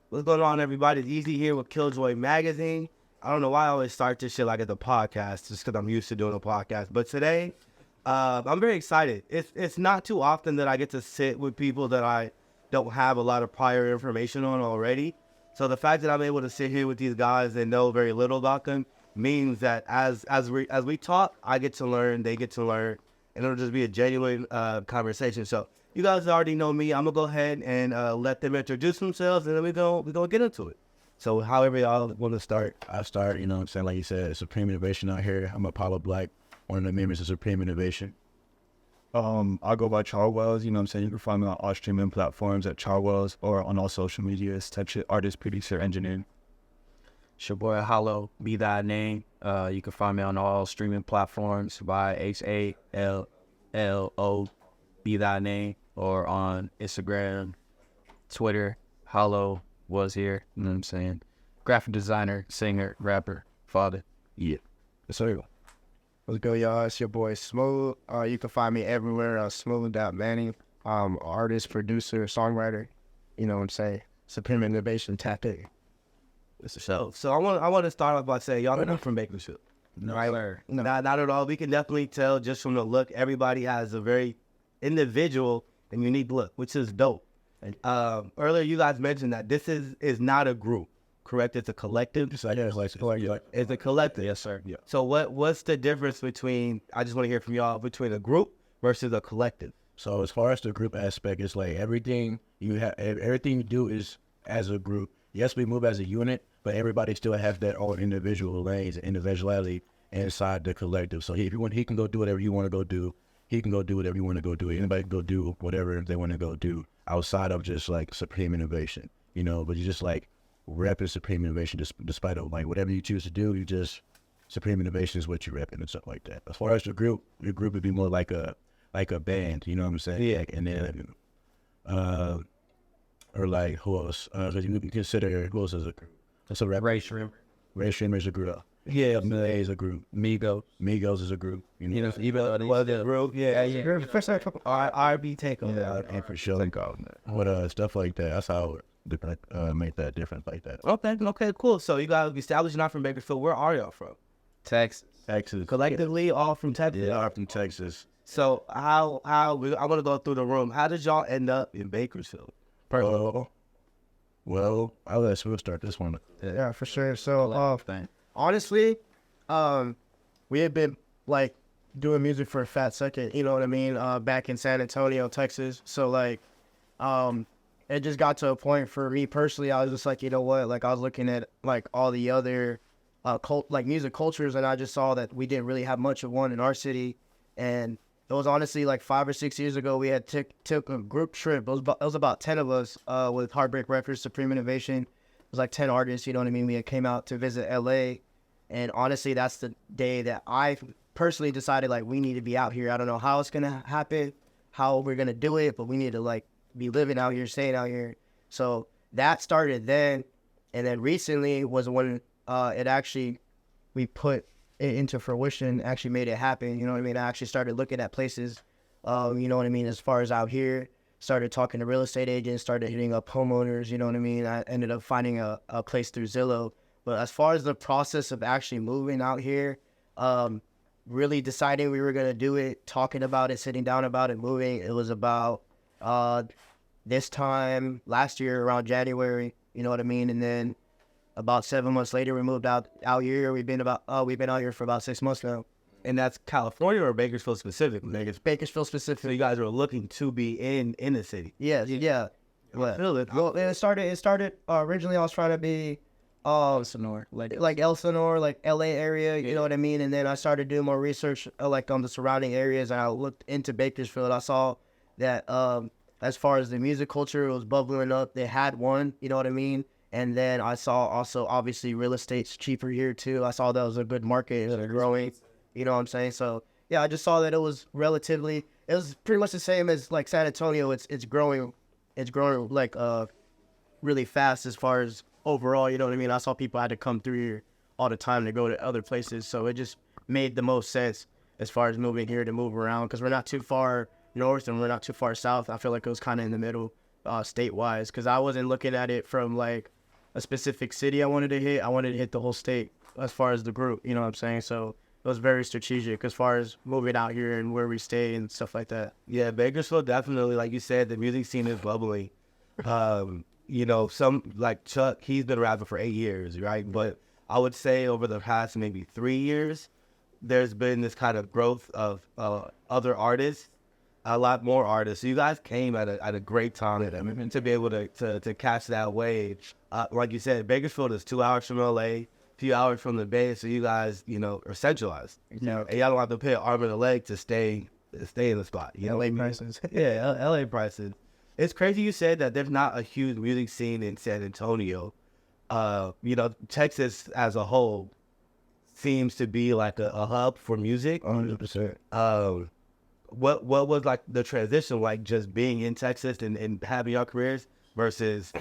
What's going on, everybody? It's Eazy here with KILJOY Magazine. I don't know why I always start this shit like at the podcast, just because I'm used to doing a podcast. But today, I'm very excited. It's not too often that I get to sit with people that I don't have a lot of prior information on already. So the fact that I'm able to sit here with these guys and know very little about them means that as we talk, I get to learn, they get to learn, and it'll just be a genuine conversation. So you guys already know me. I'm gonna go ahead and let them introduce themselves, and then we gonna get into it. So however y'all want to start. I start, you know what I'm saying, like you said, Supreme Innovation out here. I'm Apollo Black, one of the members of Supreme Innovation. I go by Charwells, you know what I'm saying? You can find me on all streaming platforms at Charwells or on all social medias, type shit, artist, producer, engineer. It's your boy Hollow, be thy name. You can find me on all streaming platforms by HALLO, be thy name, or on Instagram, Twitter, Hollow was here, you know what I'm saying? Graphic designer, singer, rapper, father. Yeah. So What's good, y'all? It's your boy Smooth. You can find me everywhere on Smooth.Manny. Artist, producer, songwriter. You know what I'm saying? Supreme Innovation, tap in. It's a show. So I want to start off by saying y'all are not from Bakersfield. No, right? sir. No. Not at all. We can definitely tell just from the look. Everybody has a very individual and unique look, which is dope. Earlier, you guys mentioned that this is not a group, correct? It's a collective. It's like, It's a collective. Yes, sir. Yeah. So what's the difference between? I just want to hear from y'all between a group versus a collective. So as far as the group aspect, it's like everything you do is as a group. Yes, we move as a unit, but everybody still has their own individual lanes and individuality inside the collective. So he can go do whatever you want to go do. He can go do whatever you want to go do. Anybody can go do whatever they want to go do outside of just like Supreme Innovation, you know. But you just like repping Supreme Innovation despite of like whatever you choose to do, you just Supreme Innovation is what you repping and stuff like that. As far as the group would be more like a band, you know what I'm saying? Yeah. Like, and then or like who else? Because you can consider who else is a group. That's a rap. Ray Shrimp, Ray Shrimmer is a group. Yeah, Malay is a group. Migos. Migos is a group. You know, the group. Yeah. First, RB take on yeah, and for sure. What stuff like that. That's how make that difference like that. Okay, cool. So you guys established you're not from Bakersfield. Where are y'all from? Texas. Texas. Collectively, all from Texas. Yeah, I'm from I So how I want to go through the room. How did y'all end up in Bakersfield? Well, I'll let Smooth start this one. yeah, for sure. So, Thing. honestly, we had been like doing music for a fat second, you know what I mean? Back in San Antonio, Texas. So like, it just got to a point for me personally. I was just like, you know what? Like I was looking at like all the other music cultures, and I just saw that we didn't really have much of one in our city. And it was honestly like 5 or 6 years ago. We had took a group trip. It was about 10 of us with Heartbreak Records, Supreme Innovation. It was like 10 artists, you know what I mean? We had came out to visit LA. And honestly, that's the day that I personally decided, like, we need to be out here. I don't know how it's going to happen, how we're going to do it, but we need to, like, be living out here, staying out here. So that started then. And then recently was when we put it into fruition, actually made it happen. You know what I mean? I actually started looking at places, you know what I mean, as far as out here. Started talking to real estate agents, started hitting up homeowners, you know what I mean? I ended up finding a place through Zillow. But as far as the process of actually moving out here, really deciding we were going to do it, talking about it, sitting down about it, moving, it was about this time last year around January, you know what I mean? And then about 7 months later, we moved out here. We've been out here for about 6 months now. And that's California or Bakersfield specifically? Bakersfield So specifically. you guys were looking to be in the city. Yeah. I feel it. Well, it started originally I was trying to be Elsinore. like Elsinore, like LA area, you know what I mean? And then I started doing more research like on the surrounding areas, and I looked into Bakersfield. I saw that as far as the music culture, it was bubbling up. They had one, you know what I mean? And then I saw also obviously real estate's cheaper here too. I saw that was a good market, it was growing, you know what I'm saying? So yeah, I just saw that it was pretty much the same as like San Antonio. It's growing like really fast as far as overall, you know what I mean? I saw people had to come through here all the time to go to other places, so it just made the most sense as far as moving here to move around, because we're not too far north and we're not too far south. I feel like it was kind of in the middle state-wise, because I wasn't looking at it from like a specific city I wanted to hit the whole state as far as the group, you know what I'm saying? So it was very strategic as far as moving out here and where we stay and stuff like that. Yeah, Bakersfield definitely, like you said, the music scene is bubbling. You know, some like Chuck, he's been rapping for 8 years, right? But I would say over the past maybe 3 years, there's been this kind of growth of other artists, a lot more artists. So you guys came at a great time to be able to catch that wave. Like you said, Bakersfield is 2 hours from LA, a few hours from the Bay, so you guys, you know, are centralized. Yeah. And y'all don't have to pay an arm and a leg to stay in the spot. You know? LA prices. Yeah, LA prices. It's crazy you said that there's not a huge music scene in San Antonio. You know, Texas as a whole seems to be like a hub for music. 100%. What was like the transition like, just being in Texas and having your careers versus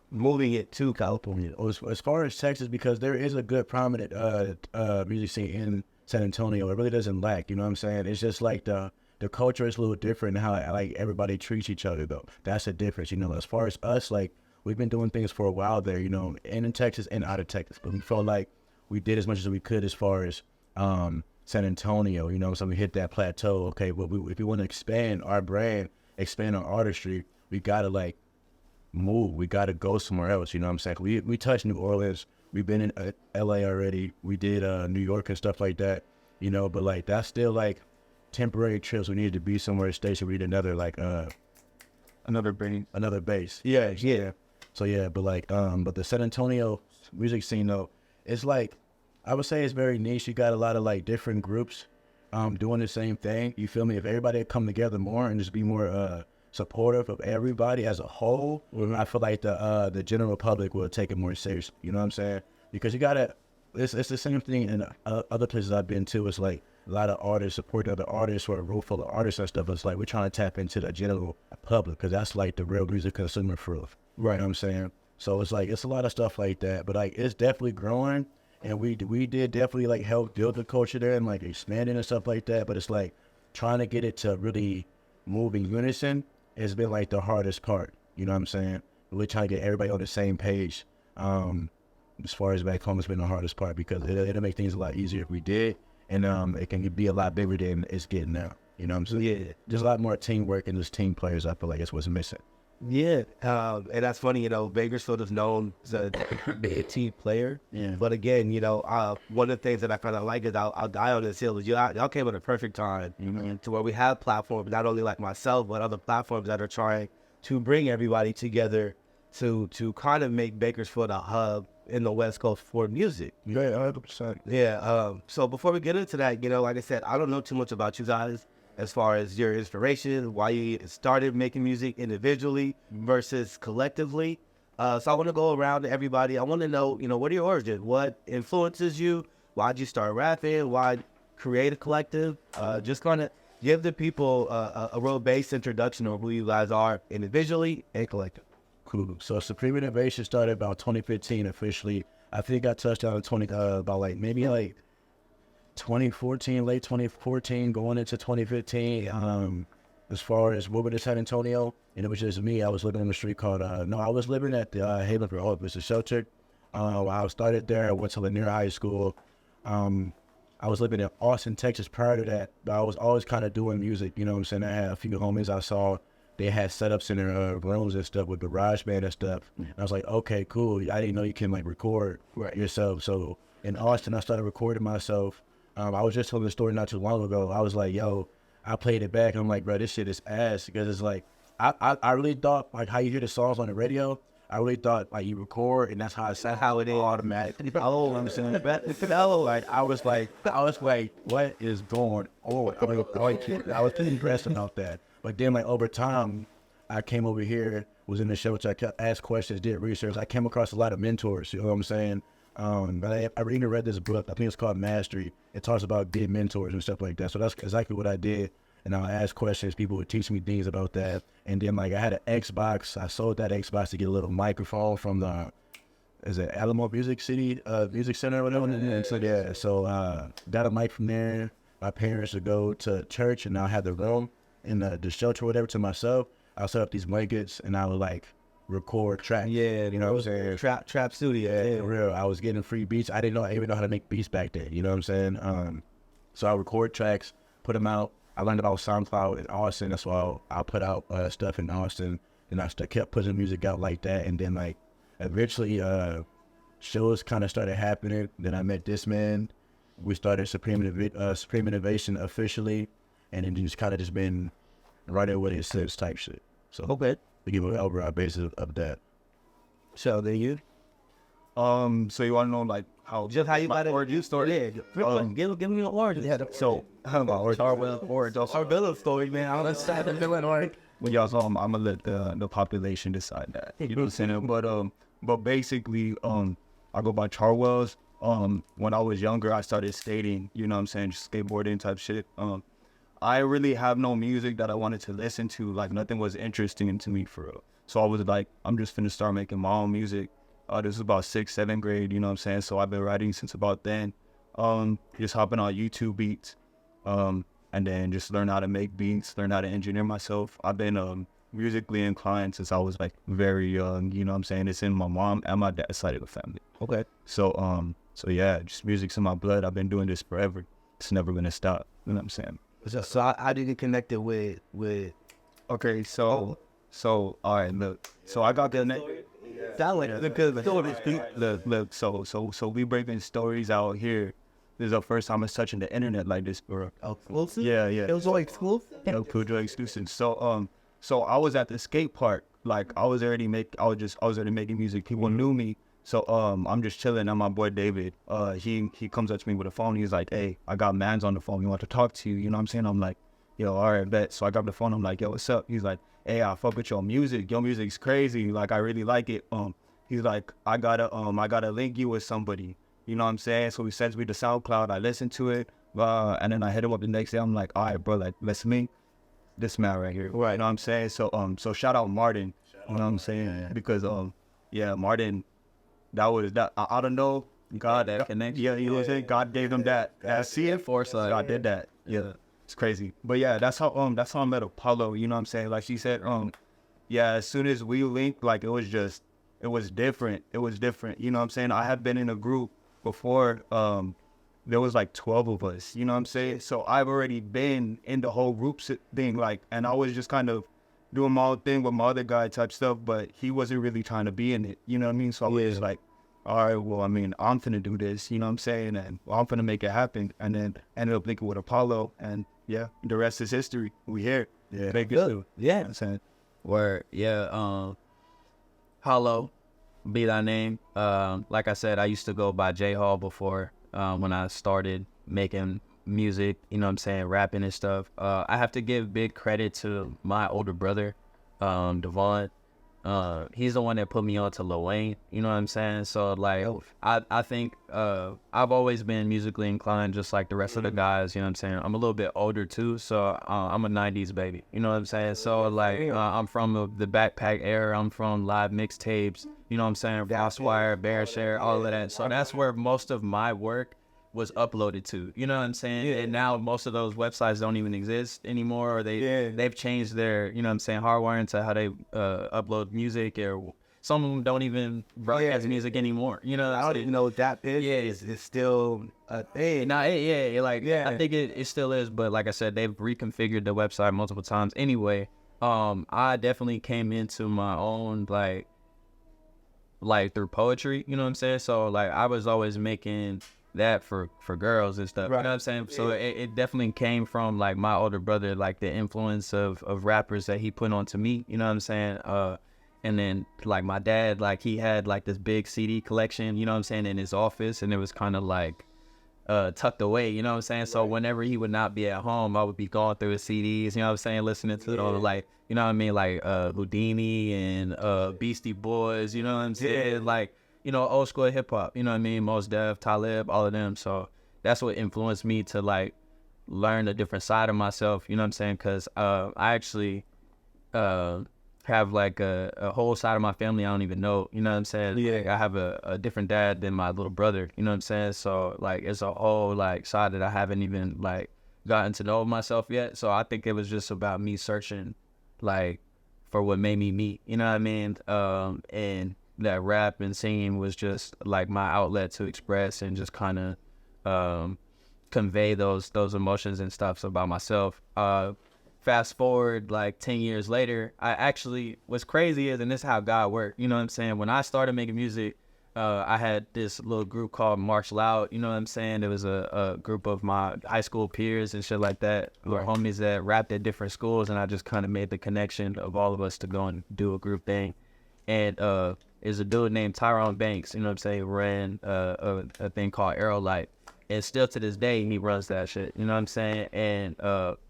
moving it to California? As far as Texas, because there is a good prominent music scene in San Antonio, it really doesn't lack. You know what I'm saying? It's just like the culture is a little different in how like everybody treats each other though. That's the difference. You know, as far as us, like we've been doing things for a while there. You know, and in Texas and out of Texas, but we felt like we did as much as we could as far as San Antonio. You know, so we hit that plateau. Okay, but if we want to expand our brand, expand our artistry, we gotta like move. We gotta go somewhere else. You know what I'm saying? We touched New Orleans. We've been in LA already. We did New York and stuff like that. You know, but like that's still like temporary trips. We needed to be somewhere station. We need another like Another base. yeah. So yeah, but like but the San Antonio music scene though, it's like I would say it's very niche. You got a lot of like different groups doing the same thing. You feel me? If everybody had come together more and just be more supportive of everybody as a whole, I feel like the general public will take it more serious. You know what I'm saying? Because you gotta, it's the same thing in other places I've been to. It's like a lot of artists support other artists or a room full of artists and stuff. It's like we're trying to tap into the general public because that's like the real music consumer for real. Right. You know what I'm saying? So it's like it's a lot of stuff like that. But like it's definitely growing, and we did definitely like help build the culture there and like expanding and stuff like that. But it's like trying to get it to really move in unison has been like the hardest part. You know what I'm saying? We're trying to get everybody on the same page. As far as back home, it's been the hardest part because it'll make things a lot easier if we did. And it can be a lot bigger than it's getting now. You know what I'm saying? Yeah. There's a lot more teamwork and just team players. I feel like that's what's missing. Yeah, and that's funny, you know, Bakersfield is known as a big team player. Yeah. But again, you know, one of the things that I kind of like is I'll die on this hill is y'all came at a perfect time to where we have platforms, not only like myself, but other platforms that are trying to bring everybody together to kind of make Bakersfield a hub in the West Coast for music. Yeah, 100%. Yeah. So before we get into that, you know, like I said, I don't know too much about you guys as far as your inspiration, why you started making music individually versus collectively. So I want to go around to everybody. I want to know, you know, what are your origins? What influences you? Why'd you start rapping? Why create a collective? Just kind of give the people a real base introduction of who you guys are individually and collective. Cool. So Supreme Innovation started about 2015 officially. I think I touched on about like maybe like 2014, late 2014, going into 2015. As far as moving to San Antonio, and it was just me. I was living on the street called I was living at the Haven for Hope. It's a shelter. I started there. I went to Lanier High School. I was living in Austin, Texas prior to that, but I was always kind of doing music. You know what I'm saying? I had a few homies I saw. They had setups in their rooms and stuff with GarageBand and stuff. And I was like, okay, cool. I didn't know you can like record yourself. So in Austin, I started recording myself. I was just telling the story not too long ago. I was like, yo, I played it back. I'm like, bro, this shit is ass. Because it's like, I really thought, like, how you hear the songs on the radio, I really thought, like, you record, and that's how it sounds, how it is automatically. Oh, I'm saying, like, I was like, what is going on? I was pretty impressed about that. But then, like, over time, I came over here, was in the show, which I asked questions, did research. I came across a lot of mentors, you know what I'm saying? But I even read this book, I think it's called Mastery. It talks about getting mentors and stuff like that. So that's exactly what I did. And I asked questions, people would teach me things about that. And then like I had an Xbox, I sold that Xbox to get a little microphone from the, is it Alamo Music Center or whatever? And so yeah, so got a mic from there. My parents would go to church and I had the room in the shelter or whatever to myself. I'll set up these blankets and I would like record tracks. Yeah, you know what I'm saying? Trap studio. Yeah, for real. I was getting free beats. I didn't even know how to make beats back then. You know what I'm saying? So I record tracks, put them out. I learned about SoundCloud in Austin. That's why I put out stuff in Austin. And I kept putting music out like that. And then like eventually shows kind of started happening. Then I met this man. We started Supreme Innovation officially. And then just kind of just been right there with it since type shit. So Okay. we give an overall basis of that. So then you So you want to know like how just how you my got it. origin story? Yeah, give me your origin. Yeah. So my origin Our Villa story, man. I don't know. Well, y'all, I'm gonna let the population decide that. You know what I'm saying? But basically, I go by Charwells. When I was younger, I started skating. You know what I'm saying? Just skateboarding type shit. I really have no music that I wanted to listen to. Like nothing was interesting to me for real. So I was like, I'm just finna start making my own music. This was about 6th, 7th grade. You know what I'm saying? So I've been writing since about then. Just hopping on YouTube beats. And then just learn how to make beats, learn how to engineer myself. I've been musically inclined since I was like very young, you know what I'm saying? It's in my mom and my dad's side of the family. Okay. So yeah, just music's in my blood. I've been doing this forever. It's never gonna stop. You know what I'm saying? So how did you get connected with Okay, so all right, look. So I got connected. sound like Look, so we breaking stories out here. This is the first time it's touching the internet like this, bro. exclusive? Yeah. KILJOY exclusive? KILJOY exclusive. So I was at the skate park. Like I was already making music. People knew me. So I'm just chilling. And my boy David, he comes up to me with a phone. He's like, "Hey, I got mans on the phone. He want to talk to you." You know what I'm saying? I'm like, "Yo, all right, bet." So I got the phone. I'm like, "Yo, what's up?" He's like, "Hey, I fuck with your music. Your music's crazy. Like I really like it." He's like, I gotta link you with somebody. You know what I'm saying? So he sends me to SoundCloud. I listen to it, and then I hit him up the next day. I'm like, all right, bro, like let's meet this man right here. Right. You know what I'm saying? So shout out Martin. You know what I'm saying? Yeah. Because yeah, Martin, that I don't know. God, that connection. Yeah, you know what I'm saying? God gave them that. See it? Foresight. God did that. Yeah. It's crazy. But yeah, that's how I met Apollo. You know what I'm saying? Like she said, yeah, as soon as we linked, like it was different. It was different. You know what I'm saying? I had been in a group before. There was like 12 of us, you know what I'm saying? So I've already been in the whole group thing, like, and I was just kind of doing my own thing with my other guy type stuff, but he wasn't really trying to be in it, you know what I mean? So I was just like, all right, well, I mean, I'm finna do this, you know what I'm saying? And I'm finna make it happen. And then ended up linking with Apollo, and yeah, the rest is history. We here. Yeah. Make it. Yeah. You know what I'm saying? Word, yeah. Hollow, be thy name. Like I said, I used to go by J Hall before when I started making music, you know what I'm saying, rapping and stuff. I have to give big credit to my older brother, Devon. He's the one that put me on to Lil Wayne, you know what I'm saying? So like I think I've always been musically inclined just like the rest of the guys, you know what I'm saying? I'm a little bit older too, so I'm a 90s baby, you know what I'm saying? So like I'm from the backpack era, I'm from live mixtapes, you know what I'm saying, Foursquare, Bearshare, all of that. So that's where most of my work was uploaded to, you know what I'm saying? Yeah. And now most of those websites don't even exist anymore, or they've changed their, you know what I'm saying, hardwiring to how they upload music, or some of them don't even broadcast music anymore, you know? I don't even know what that is. It's still a thing. Nah, I think it still is, but like I said, they've reconfigured the website multiple times. Anyway, I definitely came into my own like through poetry, you know what I'm saying? So like I was always making that for girls and stuff, you know what I'm saying? So it definitely came from like my older brother, like the influence of rappers that he put onto me, you know what I'm saying? And then like my dad, like he had like this big CD collection, you know what I'm saying, in his office, and it was kind of like tucked away, you know what I'm saying? So whenever he would not be at home, I would be going through his CDs, you know what I'm saying, listening to all like, you know what I mean, like Houdini and Beastie Boys, you know what I'm saying? Like, you know, old school hip hop, you know what I mean? Mos Def, Talib, all of them. So that's what influenced me to like learn a different side of myself, you know what I'm saying? Because I actually have like a whole side of my family I don't even know, you know what I'm saying? Yeah. Like, I have a different dad than my little brother, you know what I'm saying? So like it's a whole like side that I haven't even like gotten to know myself yet. So I think it was just about me searching like for what made me me. You know what I mean? And that rap and singing was just like my outlet to express and just kind of convey those emotions and stuff about myself. Fast forward like 10 years later, I actually, what's crazy is, and this is how God worked, you know what I'm saying? When I started making music, I had this little group called March Loud, you know what I'm saying? There was a group of my high school peers and shit like that, or homies that rapped at different schools, and I just kind of made the connection of all of us to go and do a group thing. And there's a dude named Tyrone Banks, you know what I'm saying, ran a thing called Aerolite. And still to this day, he runs that shit, you know what I'm saying? And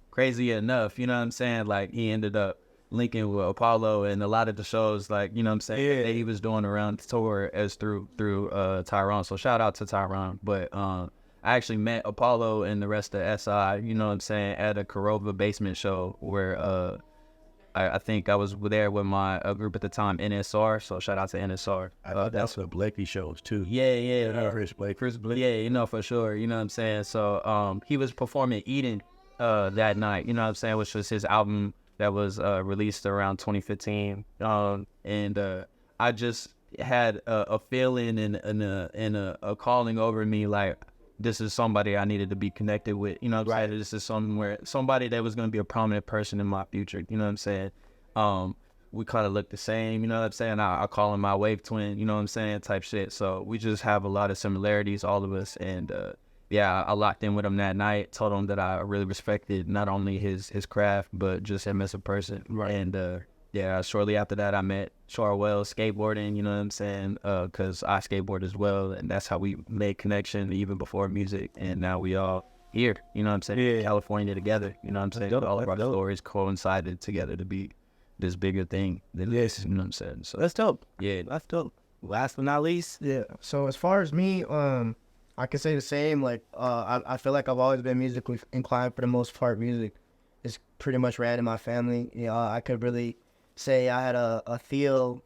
crazy enough, you know what I'm saying, like he ended up linking with Apollo and a lot of the shows, like, you know what I'm saying, that he was doing around the tour as through Tyrone. So shout out to Tyrone. But I actually met Apollo and the rest of SI, you know what I'm saying, at a Corova basement show where I think I was there with my group at the time, NSR. So shout out to NSR. That's what Blakey shows too. Yeah. Chris Blake. Yeah, you know, for sure. You know what I'm saying? So he was performing Eden that night, you know what I'm saying, which was his album that was released around 2015. And I just had a feeling and a calling over me, like, this is somebody I needed to be connected with, you know what I'm saying? This is somebody that was going to be a prominent person in my future, you know what I'm saying? We kind of look the same, you know what I'm saying? I call him my wave twin, you know what I'm saying, type shit. So we just have a lot of similarities, all of us. And yeah, I locked in with him that night, told him that I really respected not only his craft, but just him as a person. And yeah, shortly after that, I met Charwell skateboarding, you know what I'm saying? Because I skateboard as well, and that's how we made connection even before music. And now we all here, you know what I'm saying? Yeah. California together, you know what I'm saying? All of our stories coincided together to be this bigger thing than this, you know what I'm saying? So That's dope. yeah, That's dope. Last but not least, Yeah. So as far as me, I can say the same. Like, I feel like I've always been musically inclined for the most part. Music is pretty much ran in my family. You know, I could really say I had a Theo.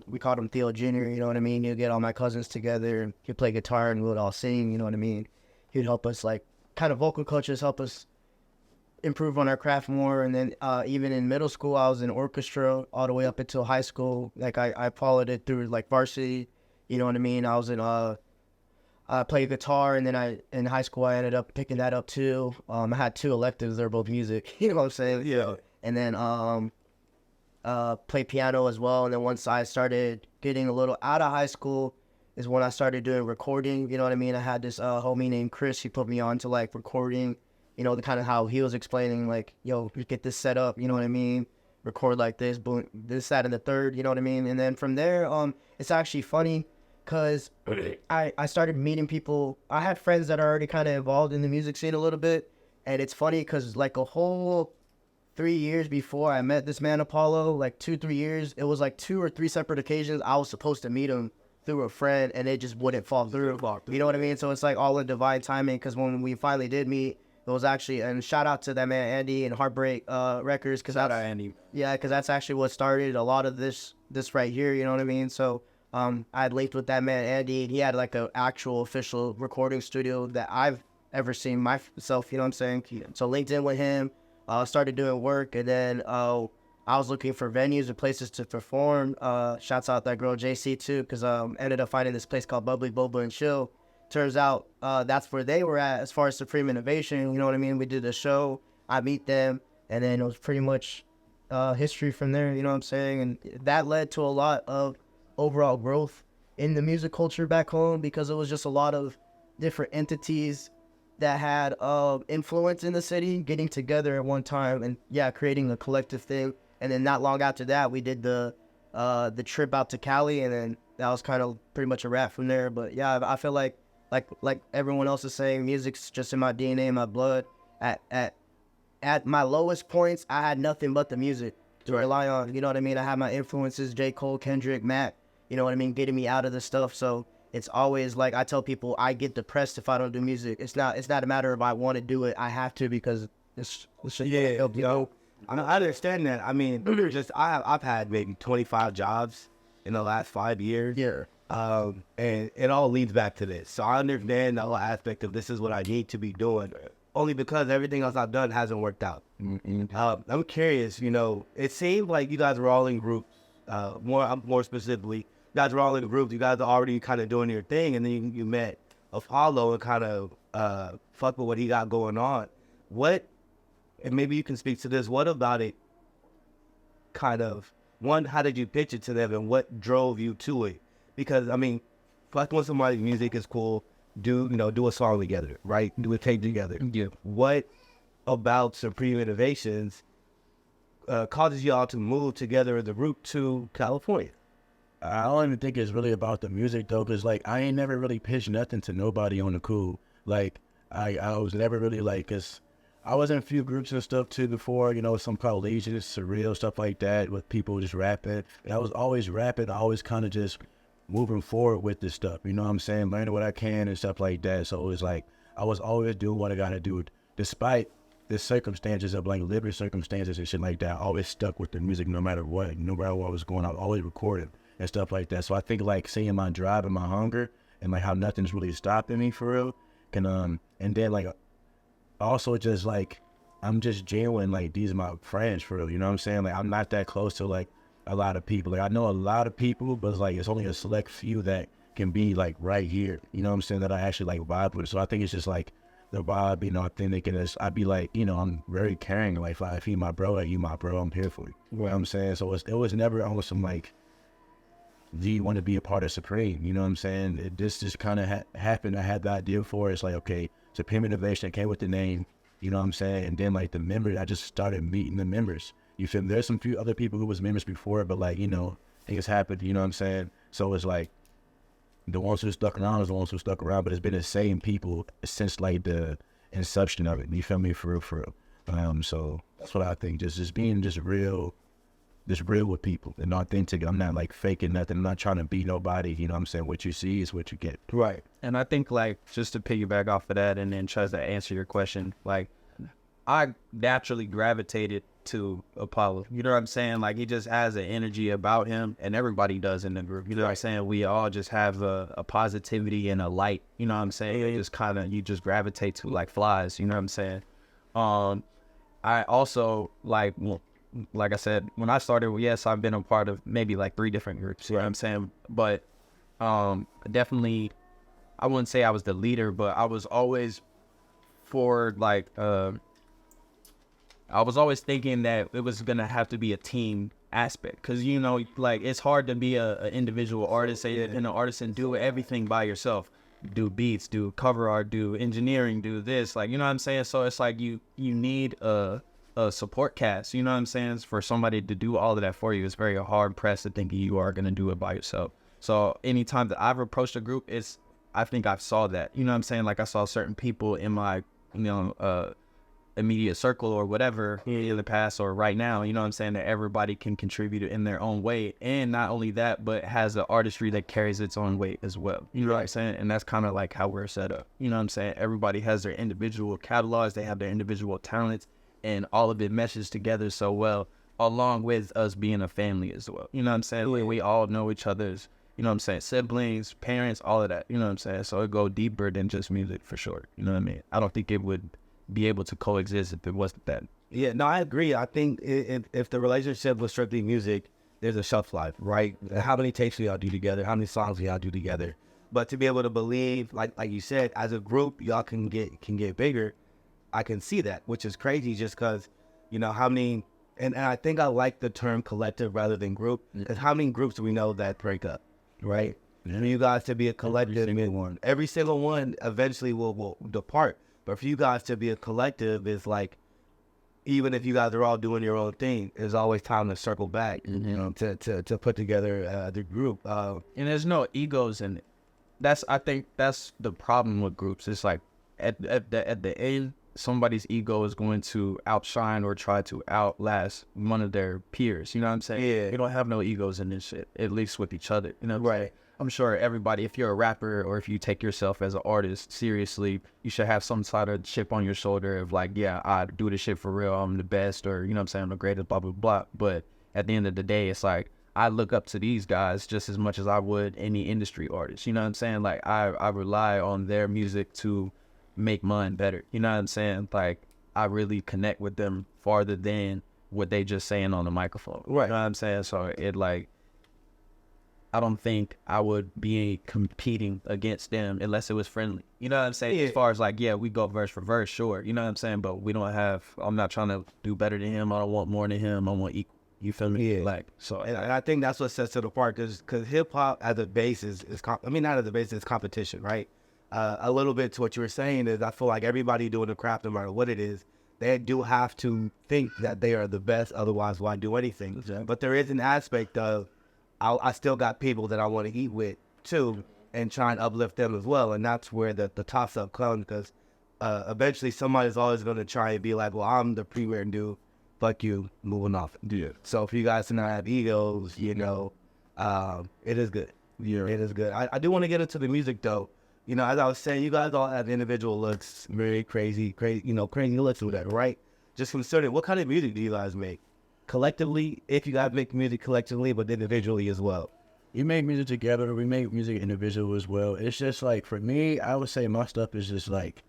We called him Theo Jr. You know what I mean? He'd get all my cousins together. He'd play guitar and we would all sing. You know what I mean? He'd help us, like, kind of vocal coaches, help us improve on our craft more. And then even in middle school, I was in orchestra all the way up until high school. Like, I followed it through, like, varsity. You know what I mean? I was in I played guitar, and then in high school I ended up picking that up too. I had 2 electives. They're both music. You know what I'm saying? Yeah. And then played piano as well. And then once I started getting a little out of high school is when I started doing recording. You know what I mean? I had this homie named Chris. He put me on to, like, recording. You know, the kind of how he was explaining, like, yo, get this set up. You know what I mean? Record like this, boom, this, that, and the third. You know what I mean? And then from there, it's actually funny. Because I started meeting people. I had friends that are already kind of involved in the music scene a little bit. And it's funny because, like, a whole 3 years before I met this man, Apollo, like 2-3 years, it was like 2 or 3 separate occasions I was supposed to meet him through a friend, and it just wouldn't fall through. You know what I mean? So it's like all in divine timing, because when we finally did meet, it was actually, and shout out to that man, Andy, and Heartbreak Records. Shout out Andy. Yeah, because that's actually what started a lot of this right here, you know what I mean? So I had linked with that man, Andy, and he had, like, an actual official recording studio that I've ever seen myself, you know what I'm saying? So linked in with him, started doing work, and then I was looking for venues and places to perform. Shouts out that girl, JC, too, because ended up finding this place called Bubbly Boba and Chill. Turns out that's where they were at as far as Supreme Innovation, you know what I mean? We did a show, I meet them, and then it was pretty much history from there, you know what I'm saying? And that led to a lot of overall growth in the music culture back home, because it was just a lot of different entities that had influence in the city getting together at one time and, yeah, creating a collective thing. And then not long after that, we did the trip out to Cali, and then that was kind of pretty much a wrap from there. But yeah, I feel like everyone else is saying, music's just in my DNA, my blood. At my lowest points, I had nothing but the music to rely on. You know what I mean? I had my influences, J. Cole, Kendrick, Mac, you know what I mean, getting me out of the stuff. So it's always like, I tell people, I get depressed if I don't do music. It's not a matter of I want to do it. I have to, because it's yeah, you know, I understand that. I mean, just I've had maybe 25 jobs in the last 5 years. Yeah. And it all leads back to this. So I understand the whole aspect of this is what I need to be doing. only because everything else I've done hasn't worked out. I'm curious, you know, it seemed like you guys were all in groups, more specifically, you guys were all in groups, you guys are already kind of doing your thing, and then you met Apollo and kind of fuck with what he got going on. What, and maybe you can speak to this, what about it kind of, one, how did you pitch it to them, and what drove you to it? Because, I mean, fuck with somebody's music is cool, do a song together, right? Do a tape together. Yeah. What about Supreme Innovations causes y'all to move together as a group to California? I don't even think it's really about the music though, cause like I ain't never really pitched nothing to nobody on the cool. Like I was never really like, cause I was in a few groups and stuff too before, you know, some called Legion, Surreal, stuff like that, with people just rapping. And I was always rapping, I always kind of just moving forward with this stuff, you know what I'm saying? Learning what I can and stuff like that. So it was like, I was always doing what I gotta do, despite the circumstances of like living circumstances and shit like that. I always stuck with the music no matter what was going on. I always recorded and stuff like that. So I think like seeing my drive and my hunger and like how nothing's really stopping me for real can, and then like also just like, I'm just genuine, like these are my friends for real, you know what I'm saying? Like I'm not that close to like a lot of people. Like I know a lot of people, but it's like it's only a select few that can be like right here, you know what I'm saying, that I actually like vibe with. So I think it's just like the vibe, you know, authentic, and I'd be like, you know, I'm very caring. Like if you my bro, like you my bro, I'm here for you. You know what I'm saying? So it was never on some like, do you want to be a part of Supreme? You know what I'm saying? This just kind of happened. I had the idea for it. It's like, okay, Supreme Innovation came with the name, you know what I'm saying? And then like the members, I just started meeting the members. You feel me? There's some few other people who was members before, but like, you know, things happened, you know what I'm saying? So it's like, the ones who stuck around is the ones who stuck around, but it's been the same people since like the inception of it. You feel me? For real. So that's what I think. Just being just real with people and authentic. I'm not like faking nothing. I'm not trying to be nobody. You know what I'm saying? What you see is what you get. Right. And I think like just to piggyback off of that and then try to answer your question, like I naturally gravitated to Apollo. You know what I'm saying? Like he just has an energy about him, and everybody does in the group. You know what I'm saying? We all just have a positivity and a light. You know what I'm saying? You just gravitate to like flies. You know what I'm saying? I also like I said, when I started, yes, I've been a part of maybe like 3 different groups. You know what I'm saying? But definitely, I wouldn't say I was the leader, but I was always for like I was always thinking that it was gonna have to be a team aspect, because you know, like it's hard to be a individual artist, and an artist, and do everything by yourself. Do beats, do cover art, do engineering, do this, like, you know what I'm saying? So it's like you need a support cast, you know what I'm saying, for somebody to do all of that for you. It's very hard pressed to think you are gonna do it by yourself. So anytime that I've approached a group, I think I've saw that, you know what I'm saying? Like I saw certain people in my, you know, immediate circle or whatever in the past or right now, you know what I'm saying, that everybody can contribute in their own way, and not only that, but has an artistry that carries its own weight as well, you know what I'm saying? And that's kind of like how we're set up, you know what I'm saying? Everybody has their individual catalogs, they have their individual talents, and all of it meshes together so well, along with us being a family as well, you know what I'm saying? We all know each other's, you know what I'm saying, siblings, parents, all of that, you know what I'm saying? So it go deeper than just music for sure, you know what I mean? I don't think it would be able to coexist if it wasn't that. Yeah, no, I agree. I think if the relationship was strictly music, there's a shelf life, right? How many tapes do y'all do together? How many songs do y'all do together? But to be able to believe, like you said, as a group, y'all can get bigger. I can see that, which is crazy, just because, you know, how many, and I think I like the term collective rather than group, because how many groups do we know that break up, right? Yeah. For you guys to be a collective, every single one eventually will depart. But for you guys to be a collective is like, even if you guys are all doing your own thing, there's always time to circle back, you know, to put together the group. And there's no egos in it. I think that's the problem with groups. It's like at the end, somebody's ego is going to outshine or try to outlast one of their peers. You know what I'm saying? Yeah. You don't have no egos in this shit, at least with each other. You know what I'm saying? Right. I'm sure everybody, if you're a rapper or if you take yourself as an artist seriously, you should have some sort of chip on your shoulder of like, yeah, I do this shit for real. I'm the best, or, you know what I'm saying, I'm the greatest, blah, blah, blah. But at the end of the day, it's like, I look up to these guys just as much as I would any industry artist. You know what I'm saying? Like I rely on their music to make mine better. You know what I'm saying? Like, I really connect with them farther than what they just saying on the microphone. Right. You know what I'm saying? So it like, I don't think I would be competing against them unless it was friendly. You know what I'm saying? Yeah. As far as like, yeah, we go verse for verse, sure. You know what I'm saying? But we don't have, I'm not trying to do better than him. I don't want more than him. I want equal. You feel me? Yeah. Like, so. And I think that's what sets it apart, because hip hop as a base is not as a base, it's competition, right? A little bit to what you were saying is I feel like everybody doing the craft, no matter what it is, they do have to think that they are the best. Otherwise, why do anything? Exactly. But there is an aspect of I still got people that I want to eat with too, and try and uplift them as well. And that's where the toss up comes, because eventually somebody's always going to try and be like, well, I'm the premier dude. Fuck you, moving off. Yeah. So for you guys to not have egos, you know, it is good. Yeah. It is good. I do want to get into the music though. You know, as I was saying, you guys all have individual looks, very crazy looks or whatever, right? Just concerning, what kind of music do you guys make? Collectively, if you guys make music collectively, but individually as well. We make music together. We make music individual as well. It's just like, for me, I would say my stuff is just like,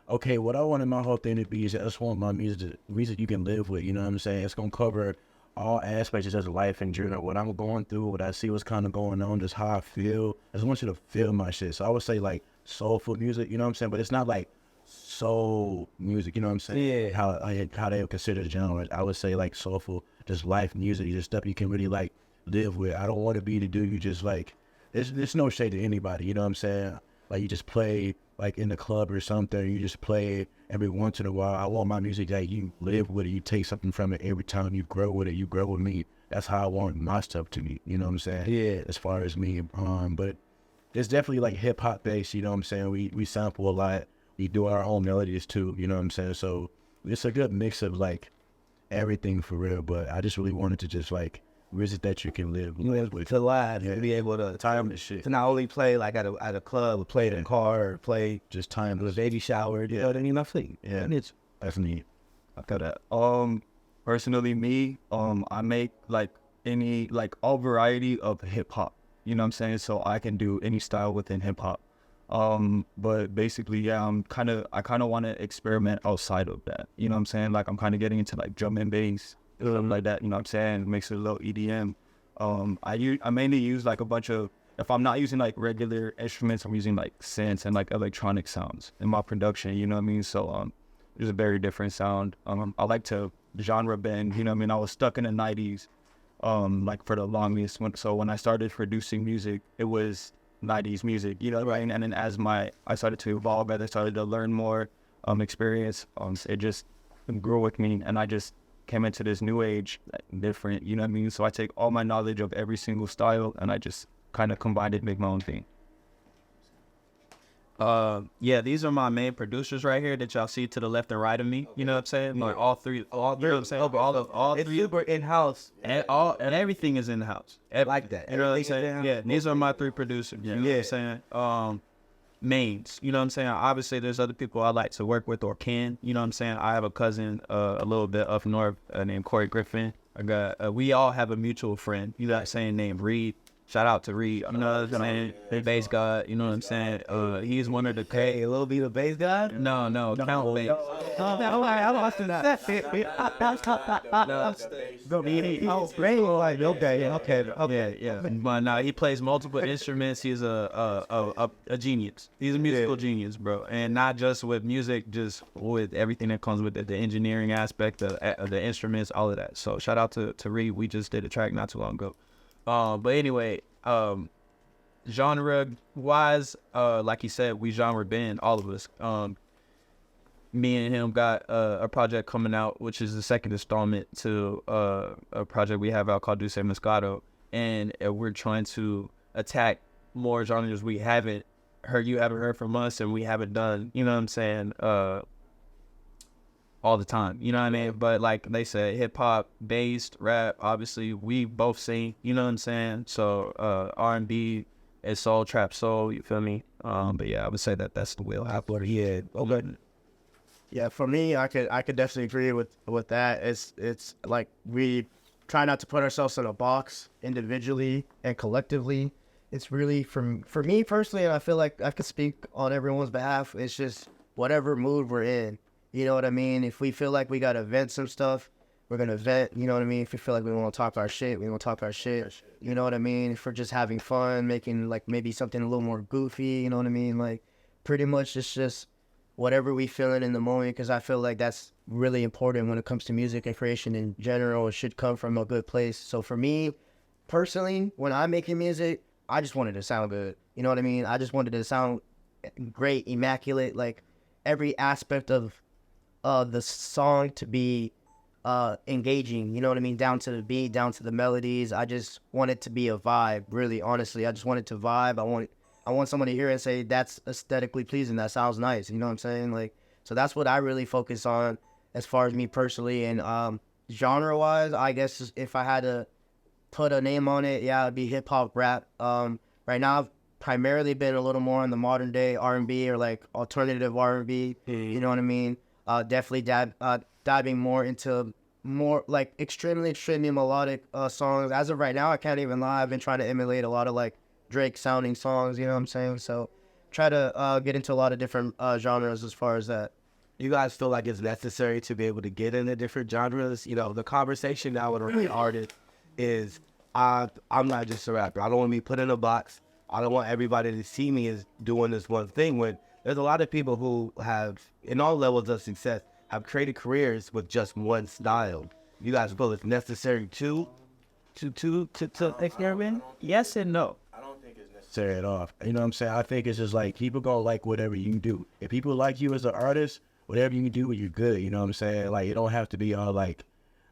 okay, what I wanted my whole thing to be is I just want my music you can live with, you know what I'm saying? It's going to cover all aspects of just life in general. What I'm going through, what I see what's kind of going on, just how I feel. I just want you to feel my shit. So I would say like soulful music, you know what I'm saying? But it's not like soul music, you know what I'm saying? Yeah. How they would consider the genre. I would say like soulful, just life music, just stuff you can really like live with. I don't want to be the dude you just like, there's no shade to anybody, you know what I'm saying? Like you just play like in the club or something, you just play it every once in a while. I want my music that you live with it, you take something from it every time you grow with it, you grow with me. That's how I want my stuff to be, you know what I'm saying? Yeah. As far as me, but it's definitely like hip hop based, you know what I'm saying? We sample a lot, we do our own melodies too, you know what I'm saying? So it's a good mix of like everything for real, but I just really wanted to just like music that you can live with. To live, to be able to Time this shit. to not only play like at a club, or play in a car, or play Just time in a baby shower, you know what I mean? I think. Yeah. And it's That's neat. I feel that. Personally, me, I make like all variety of hip hop. You know what I'm saying? So I can do any style within hip hop. But basically, yeah, I kind of want to experiment outside of that. You know what I'm saying? Like I'm kind of getting into like drum and bass, stuff like that. You know what I'm saying? Mix it a little EDM. I mainly use like a bunch of, if I'm not using like regular instruments, I'm using like synths and like electronic sounds in my production. You know what I mean? So there's a very different sound. I like to genre bend. You know what I mean? I was stuck in the 90s, like for the longest. So when I started producing music, it was 90s music, you know, right? And then as I started to evolve, as I started to learn more, experience, it just grew with me, and I just came into this new age, different, you know what I mean? So I take all my knowledge of every single style, and I just kind of combine it, make my own thing. Yeah, these are my main producers right here that y'all see to the left and right of me. You know what I'm saying? Like all three, you know what I'm saying? All it's three, super in-house. and everything is in the house. Like that. You know what I'm Everything is saying? in-house. Yeah, these are my three producers. You know what I'm saying? Mains. You know what I'm saying? Obviously, there's other people I like to work with or can. You know what I'm saying? I have a cousin a little bit up north named Corey Griffin. I got we all have a mutual friend. You know what I'm saying? Named Reed. Shout out to Reed. You know what I'm saying? The bass god. You know what I'm saying? He's one of the Hey, a little bit of bass guy? No, count bass. I'm watching that. Yeah. But no, he plays multiple instruments. He's a genius. He's a musical genius, bro. And not just with music, just with everything that comes with it, the engineering aspect, the instruments, all of that. So shout out to Reed. We just did a track not too long ago. But anyway, genre wise, like he said, we genre bend, all of us. Me and him got a project coming out, which is the second installment to a project we have out called Dulce Moscato, and we're trying to attack more genres we haven't heard from us, and we haven't done, you know what I'm saying, all the time, you know what I mean? But like they said, hip hop based, rap, obviously we both sing, you know what I'm saying? So R&B and soul, trap soul, you feel me? But yeah, I would say that's the wheelhouse. Yeah. Okay. Yeah, for me, I could definitely agree with that. It's like we try not to put ourselves in a box individually and collectively. It's really for me personally, and I feel like I could speak on everyone's behalf. It's just whatever mood we're in. You know what I mean? If we feel like we gotta vent some stuff, we're gonna vent. You know what I mean? If we feel like we want to talk our shit, we want to talk our shit. You know what I mean? If we're just having fun, making like maybe something a little more goofy. You know what I mean? Like pretty much it's just whatever we feeling in the moment. Because I feel like that's really important when it comes to music and creation in general. It should come from a good place. So for me personally, when I'm making music, I just wanted to sound good. You know what I mean? I just wanted to sound great, immaculate, like every aspect of the song to be engaging, you know what I mean, down to the beat, down to the melodies. I just want it to be a vibe, really, honestly. I just want it to vibe. I want someone to hear it and say that's aesthetically pleasing, that sounds nice, you know what I'm saying? Like, so that's what I really focus on as far as me personally. And genre wise, I guess if I had to put a name on it, yeah, it'd be hip hop, rap. Right now I've primarily been a little more on the modern day R&B or like alternative R&B, you know what I mean? Definitely diving more into more like extremely melodic songs. As of right now, I can't even lie, I've been trying to emulate a lot of like Drake sounding songs, you know what I'm saying? So try to get into a lot of different genres as far as that. You guys feel like it's necessary to be able to get into different genres? You know, the conversation now with an artist is I'm not just a rapper. I don't want to be put in a box. I don't want everybody to see me as doing this one thing, when there's a lot of people who have, in all levels of success, have created careers with just one style. You guys feel it's necessary to experiment? Yes and no. I don't think it's necessary at all. You know what I'm saying? I think it's just like people gonna like whatever you do. If people like you as an artist, whatever you do, you're good. You know what I'm saying? Like it don't have to be all like,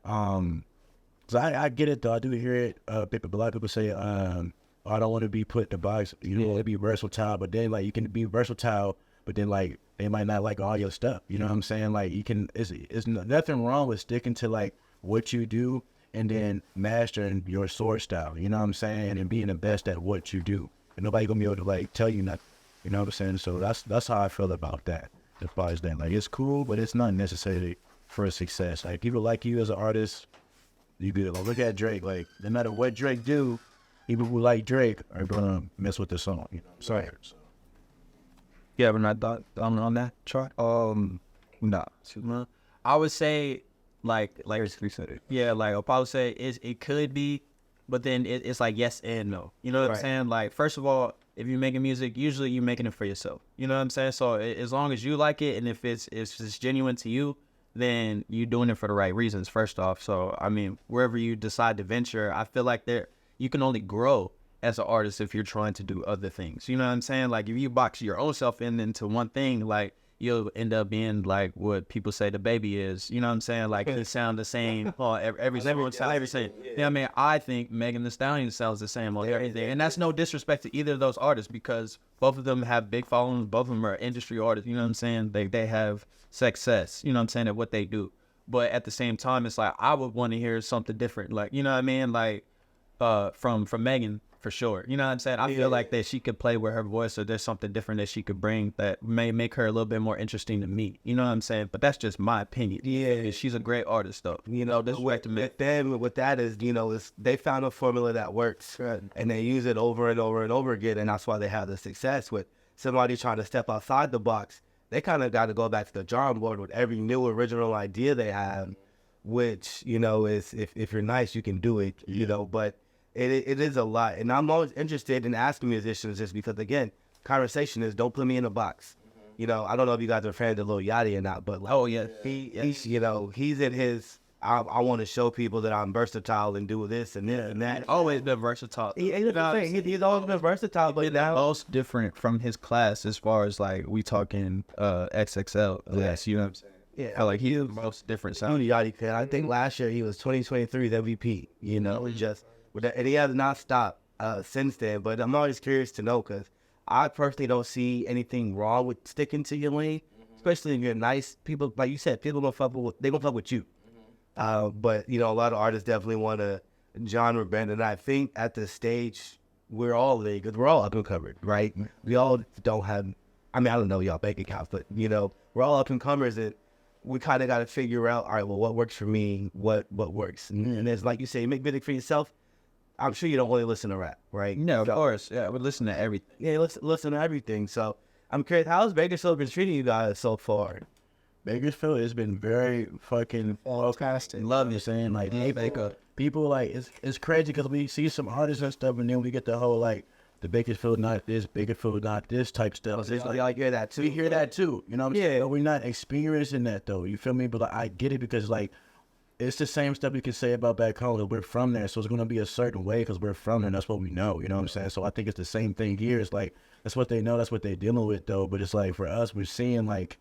so I get it though. I do hear it. A lot of people say, I don't want to be put in the box. You want to be versatile, but then like you can be versatile, but then like they might not like all your stuff. You know what I'm saying? Like you can. It's nothing wrong with sticking to like what you do and then mastering your source style. You know what I'm saying? And being the best at what you do. And nobody gonna be able to like tell you nothing. You know what I'm saying? So that's how I feel about that. As far as that, like it's cool, but it's not necessary for success. Like people like you as an artist, you good. Like, look at Drake. Like no matter what Drake do, people who like Drake are gonna mess with the song. You know what I'm saying? So. You have another thought on that chart? Nah. I would say like yeah, like I'll probably say it could be, but then it's like yes and no. You know what I'm saying? Like first of all, if you're making music, usually you're making it for yourself. You know what I'm saying? So as long as you like it and if it's genuine to you, then you're doing it for the right reasons. First off, so I mean, wherever you decide to venture, I feel like you can only grow as an artist if you're trying to do other things. You know what I'm saying? Like if you box your own self into one thing, like you'll end up being like what people say the baby is. You know what I'm saying? Like he sound the same on every song. Everything. Yeah. You know what I mean? I think Megan Thee Stallion sounds the same on everything. And that's no disrespect to either of those artists because both of them have big followings. Both of them are industry artists. You know what I'm saying? They have success. You know what I'm saying? At what they do. But at the same time, it's like I would want to hear something different. Like, you know what I mean? Like from Megan. For sure. You know what I'm saying? I feel like that she could play with her voice or there's something different that she could bring that may make her a little bit more interesting to me. You know what I'm saying? But that's just my opinion. Yeah. She's a great artist though. You know, with that is, you know, they found a formula that works and they use it over and over and over again. And that's why they have the success with somebody trying to step outside the box. They kind of got to go back to the drawing board with every new original idea they have, which, you know, is if you're nice, you can do it, you know, but It is a lot, and I'm always interested in asking musicians just because, again, conversation is don't put me in a box. You know, I don't know if you guys are fans of Lil Yachty or not, but like, he's you know, he's in his. I want to show people that I'm versatile and do this and this and that. Always been versatile. He's always been versatile, but now most different from his class as far as like we talking XXL. Yes, you know what I'm saying. Yeah, like he's the most different sound. Yachty fan. I think last year he was 2023's MVP. You know, it just. And he has not stopped since then. But I'm always curious to know because I personally don't see anything wrong with sticking to your lane, especially if you're nice. People, like you said, people gonna fuck with you. But you know, a lot of artists definitely want to genre bend, and I think at this stage we're all there because we're all up and covered, right? We all don't have. I mean, I don't know y'all bank accounts, but you know, we're all up and comers, and we kind of got to figure out, all right, well, what works for me, what works, and it's like you say, you make music for yourself. I'm sure you don't only listen to rap, right? No, of course. Yeah, I would listen to everything. Yeah, listen to everything. So I'm curious, how's Bakersfield been treating you guys so far? Bakersfield has been very fucking Fantastic. love it, saying like people like it's crazy because we see some artists and stuff, and then we get the whole like the Bakersfield not this, Bakersfield not this type stuff. So y'all hear that too? We hear that too, you know what I'm saying? Yeah. But we're not experiencing that though, you feel me? But like, I get it because like it's the same stuff you can say about back home. That we're from there, so it's gonna be a certain way because we're from there. And that's what we know, you know what I'm saying? So I think it's the same thing here. It's like that's what they know, that's what they're dealing with though. But it's like for us, we're seeing like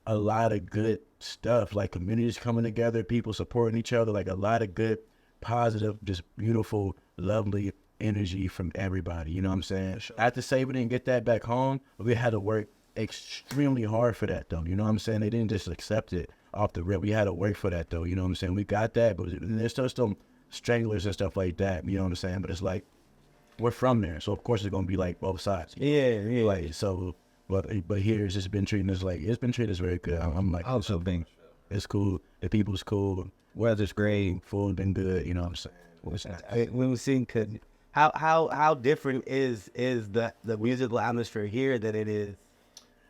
a lot of good stuff, like communities coming together, people supporting each other, like a lot of good, positive, just beautiful, lovely energy from everybody. You know what I'm saying? I have to say we didn't get that back home, but we had to work extremely hard for that though. You know what I'm saying? They didn't just accept it off the rip. We had to work for that though. You know what I'm saying? We got that, but there's still some stranglers and stuff like that. You know what I'm saying? But it's like we're from there, so of course it's gonna be like both sides. Yeah. Like so. But here it's just been treating us like it's been treating us very good. I'm like Also being it's cool. The people's cool. Weather's great. Food been good. You know what I'm saying? We were seeing how different is the musical atmosphere here than it is.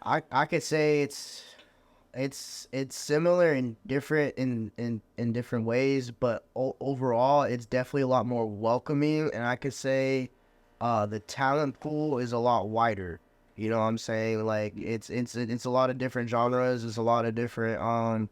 I could say it's similar and different in different ways, but overall it's definitely a lot more welcoming, and I could say the talent pool is a lot wider. You know what I'm saying? Like it's a lot of different genres. There's a lot of different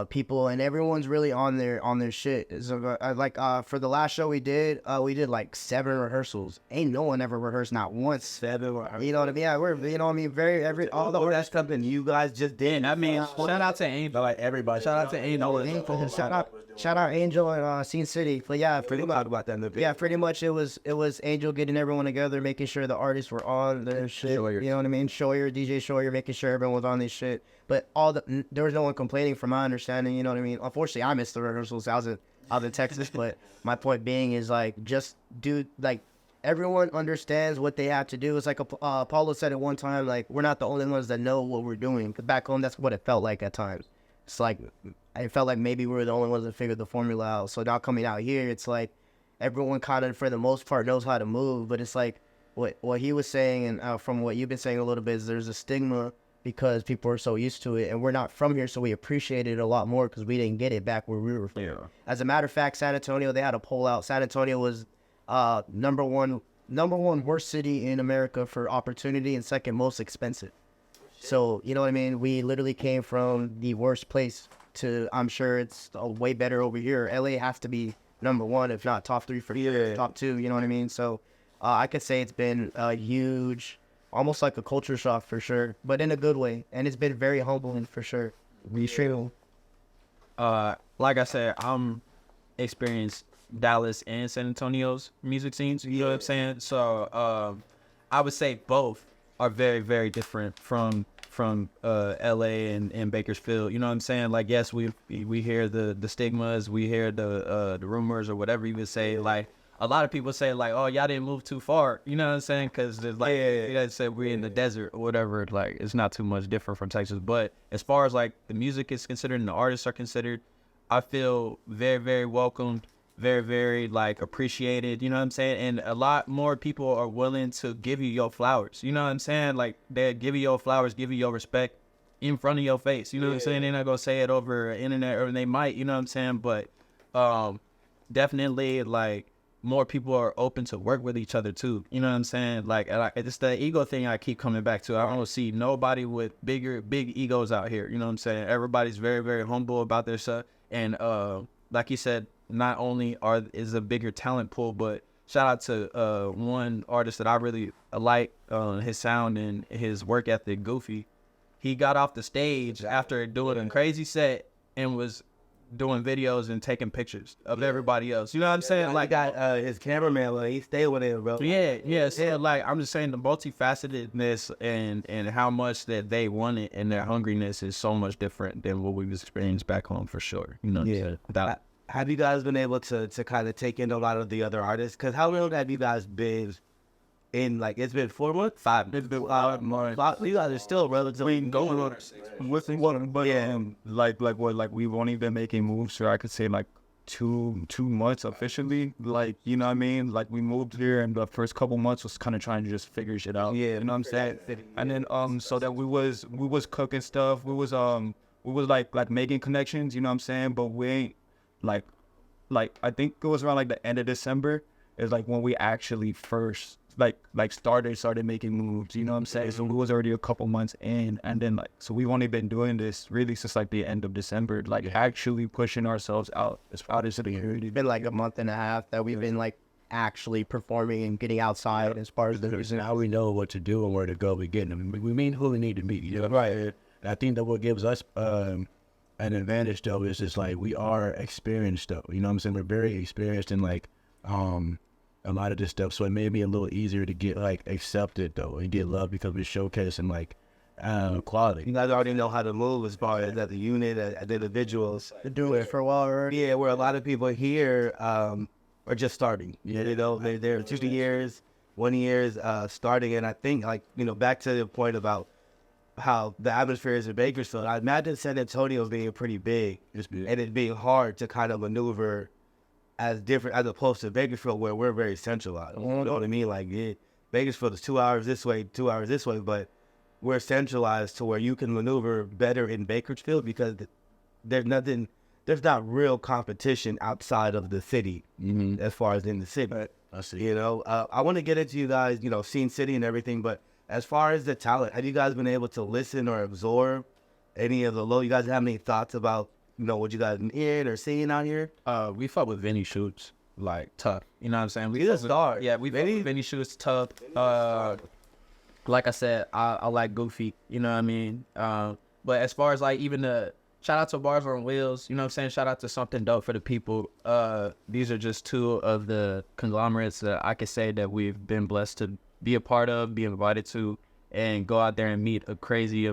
people, and everyone's really on their shit. So, like for the last show we did like 7 rehearsals. Ain't no one ever rehearsed not once. 7 rehearsals. You know what I mean? Yeah, we're you know what I mean all the That's something you guys just did. I mean, shout out to Angel. Like everybody. Shout out to Angel. Shout out Angel and Scene City. But yeah, Pretty much about that in the video. yeah, pretty much it was Angel getting everyone together, making sure the artists were on their shit. Shoyer. You know what I mean? DJ Shoyer, making sure everyone was on this shit. But there was no one complaining from my understanding. You know what I mean? Unfortunately, I missed the rehearsals. I was in Texas. But my point being is like just do like everyone understands what they have to do. It's like Paulo said at one time, like we're not the only ones that know what we're doing. 'Cause back home, that's what it felt like at times. It's like I felt like maybe we were the only ones that figured the formula out. So now coming out here, it's like everyone kind of, for the most part, knows how to move. But it's like what he was saying, and from what you've been saying a little bit, is there's a stigma because people are so used to it, and we're not from here, so we appreciate it a lot more because we didn't get it back where we were from. Yeah. As a matter of fact, San Antonio, they had a poll out. San Antonio was number one worst city in America for opportunity and second most expensive. So, you know what I mean? We literally came from the worst place to, I'm sure it's way better over here. LA has to be number 1, if not top 3 for sure, top 2, you know what I mean? So, I could say it's been a huge, almost like a culture shock for sure, but in a good way. And it's been very humbling for sure. Like I said, I'm experienced Dallas and San Antonio's music scenes. You know what I'm saying? So I would say both are very, very different from LA and Bakersfield. You know what I'm saying? Like, yes, we hear the stigmas, we hear the rumors or whatever you would say. Like, a lot of people say like, oh, y'all didn't move too far. You know what I'm saying? Because there's like, you guys said we're in the desert or whatever. Like, it's not too much different from Texas. But as far as like the music is considered and the artists are considered, I feel very, very welcomed, very, very like appreciated. You know what I'm saying? And a lot more people are willing to give you your flowers. You know what I'm saying? Like, they give you your flowers, give you your respect in front of your face. You know what I'm saying? They're not gonna say it over internet, or they might. You know what I'm saying? But definitely like, more people are open to work with each other too. You know what I'm saying? Like it's the ego thing I keep coming back to. I don't see nobody with big egos out here. You know what I'm saying? Everybody's very, very humble about their stuff. And like you said, not only is a bigger talent pool, but shout out to one artist that I really like, his sound and his work ethic, Goofy. He got off the stage after doing a crazy set and was doing videos and taking pictures of everybody else. You know what I'm saying? Like, got his cameraman, like, he stayed with it, bro. Yeah. So like, I'm just saying the multifacetedness and how much that they want it and their hungriness is so much different than what we've experienced back home for sure. You know what I'm saying? Have you guys been able to kind of take in a lot of the other artists? Because how long have you guys been in, like, it's been 4 months? 5 months. It's been 5 months. You guys are still relatively going on. But like we've only been making moves, so I could say like two months officially. Like, you know what I mean? Like, we moved here, and the first couple months was kind of trying to just figure shit out. Yeah, you know what I'm saying? And then so that we was cooking stuff. We was like making connections. You know what I'm saying? But we ain't like I think it was around like the end of December is like when we actually first started making moves, you know what I'm saying? So we was already a couple months in, and then like, so we've only been doing this really since like the end of December, like actually pushing ourselves out as far as the community. It's been like a month and a half that we've been like actually performing and getting outside as far as the music. Now we know what to do and where to go. We getting them. We mean who we need to meet. You know? Right. And I think that what gives us an advantage though is just like we are experienced though. You know what I'm saying? We're very experienced in like a lot of this stuff, so it may be a little easier to get like accepted though and get loved because we're showcasing like quality. You guys already know how to move as far as the unit, as individuals. Been doing it for a while already. Yeah, where a lot of people here are just starting. Yeah, you know, they're 2 years, 1 year starting, and I think like, you know, back to the point about how the atmosphere is in Bakersfield. I imagine San Antonio being pretty big, and it being hard to kind of maneuver as different as opposed to Bakersfield, where we're very centralized. You know what I mean? Like, Bakersfield is 2 hours this way, 2 hours this way, but we're centralized to where you can maneuver better in Bakersfield because there's not real competition outside of the city as far as in the city. Right. I see. You know, I want to get into you guys, you know, Scene City and everything, but as far as the talent, have you guys been able to listen or absorb any of the low? You guys have any thoughts about, you know, what you guys in or seeing out here? We fuck with Vinny Shoots, like tough. You know what I'm saying? He's a star. Yeah, we fuck with Vinny Shoots tough. Like I said, I like Goofy. You know what I mean? But as far as like even the shout out to Bars on Wheels, you know what I'm saying? Shout out to Something Dope for the People. These are just two of the conglomerates that I could say that we've been blessed to be a part of, be invited to, and go out there and meet a crazy,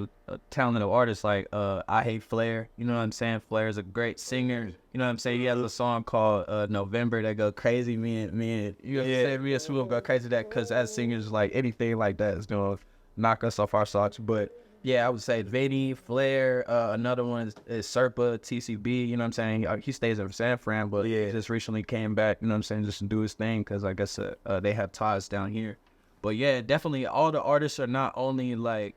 talented artist like I Hate Flair. You know what I'm saying? Flair is a great singer. You know what I'm saying? He has a song called November that go crazy. Me and you know what I'm saying? Me and Swoop go crazy that because as singers, like anything like that is gonna knock us off our socks. But yeah, I would say Vinny, Flair. Another one is Serpa, TCB. You know what I'm saying? He stays in San Fran, but he just recently came back. You know what I'm saying? Just to do his thing because I guess they have ties down here. But yeah, definitely all the artists are not only like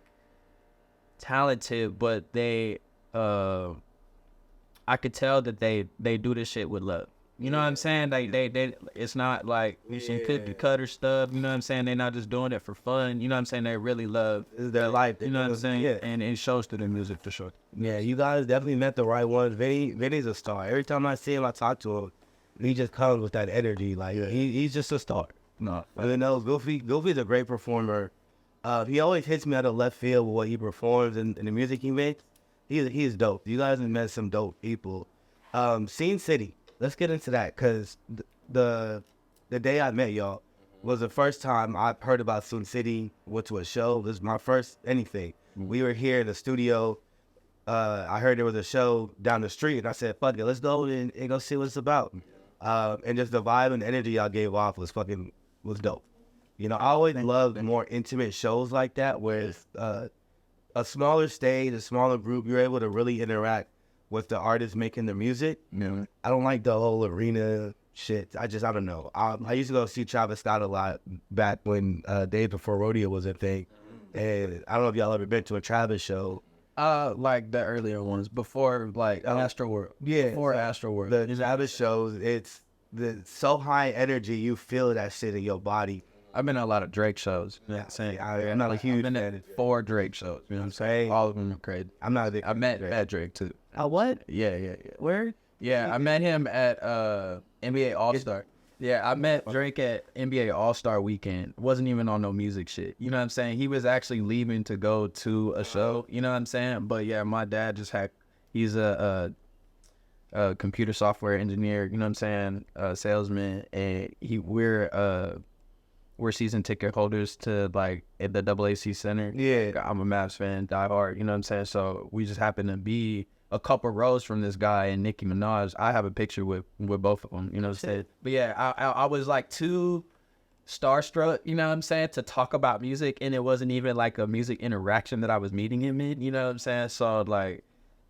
talented, but they I could tell that they do this shit with love. You know what I'm saying? Like they it's not like some cookie cutter stuff, you know what I'm saying? They're not just doing it for fun. You know what I'm saying? They really love their life. You know what I'm saying? Yeah. And it shows through their music for sure. Yeah, you guys definitely met the right ones. Vinny's a star. Every time I see him, I talk to him. He just comes with that energy. Like he's just a star. No, I mean, no, Goofy's a great performer. He always hits me out of left field with what he performs and the music he makes. He's dope. You guys have met some dope people. Scene City. Let's get into that because the day I met y'all was the first time I heard about Scene City. Went to a show. This was my first anything. We were here in the studio. I heard there was a show down the street, and I said, "Fuck it, let's go and go see what it's about." And just the vibe and energy y'all gave off was dope. You know, I always loved more intimate shows like that where it's a smaller stage, a smaller group. You're able to really interact with the artists making the music. Yeah. I don't like the whole arena shit. I don't know. I used to go see Travis Scott a lot back when days before rodeo was a thing. And I don't know if y'all ever been to a Travis show. Like the earlier ones before like Astro World. Yeah. Before Astro World. The Travis shows, it's so high energy, you feel that shit in your body. I've been to a lot of Drake shows. You know what I'm saying? I'm not a huge I've been fan. to 4 Drake shows. You know what I'm saying? All of them are crazy. I'm not a big I met Drake too. what? Yeah. Where? Yeah, I met him at NBA All-Star. Yeah, I met Drake at NBA All-Star weekend. Wasn't even on no music shit. You know what I'm saying? He was actually leaving to go to a show. You know what I'm saying? But yeah, my dad he's a computer software engineer. You know what I'm saying? Salesman, and we're season ticket holders to like at the AAC Center. Yeah. I'm a Mavs fan, die hard. You know what I'm saying? So we just happen to be a couple rows from this guy and Nicki Minaj. I have a picture with both of them. You know what I'm saying? But yeah, I was like too starstruck. You know what I'm saying? To talk about music, and it wasn't even like a music interaction that I was meeting him in. You know what I'm saying? So like,